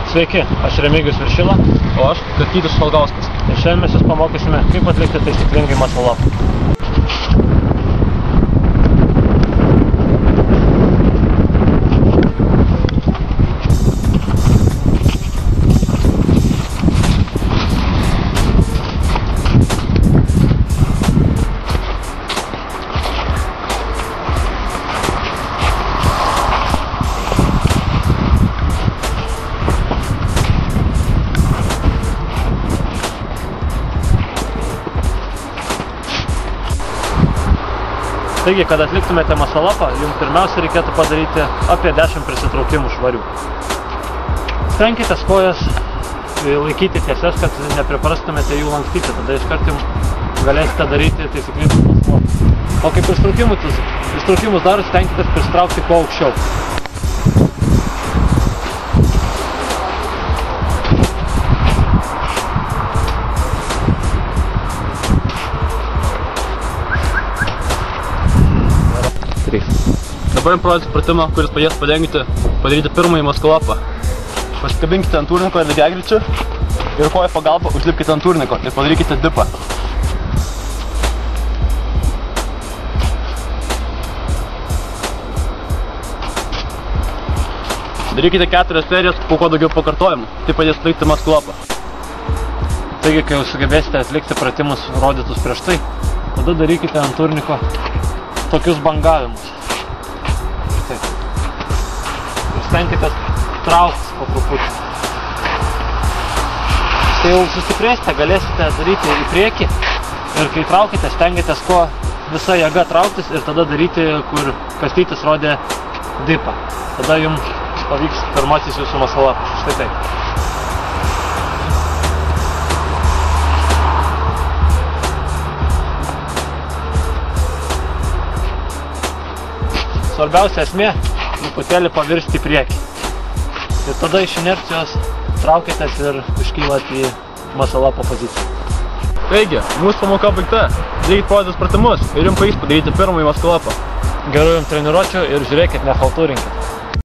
Sveiki, aš Remigijus Viršila. O aš Kastytis Šalgauskas. Ir šiandien mes jūs pamokysime, kaip atlikti taisyklingai muscle up. Taigi, kad atliktumėte muscle upą, jums pirmiausia reikėtų padaryti apie 10 prisitraukimų švarių. Stenkitės kojas laikyti tiesias, kad nepriprastumėte jų lankstyti, tada iškart jums galėsite daryti taisyklingus muscle upą. O kaip pristraukimus darot, stenkitės pristraukti kuo aukščiau. Dabar jums parodysiu pratimą, kuris padės padaryti pirmąjį muscle upą. Pasikabinkite ant turniko ir lygiagrečiu ir kojo pagalba užlipkite ant turniko ir padarykite dipą. Darykite 4 serijas po kuo daugiau pakartojimų, tai padės atlikti muscle upą. Taigi, kai jau sugebėsite atlikti pratimus rodytus prieš tai, tada darykite ant turniko tokius bangavimus. Taip. Ir stenkitės trauktis po truputį. Tai jau sustiprėsite, galėsite daryti į priekį ir kai traukite, stenkitės kuo visa jėga trauktis ir tada daryti, kur Kastytis rodė dipą. Tada jums pavyks pirmasis jūsų muscle up. Štai taip. Svarbiausia esmė – truputėlį pavirsti į priekį. Ir tada iš inercijos traukitės ir iškylat į muscle up poziciją. Taigi, mūsų pamoka baigta. Darykit parodytus pratimus ir jums pavyks padaryti pirmąjį muscle upą. Gerų jums treniruočių ir žiūrėkit, nefaltūrinkit.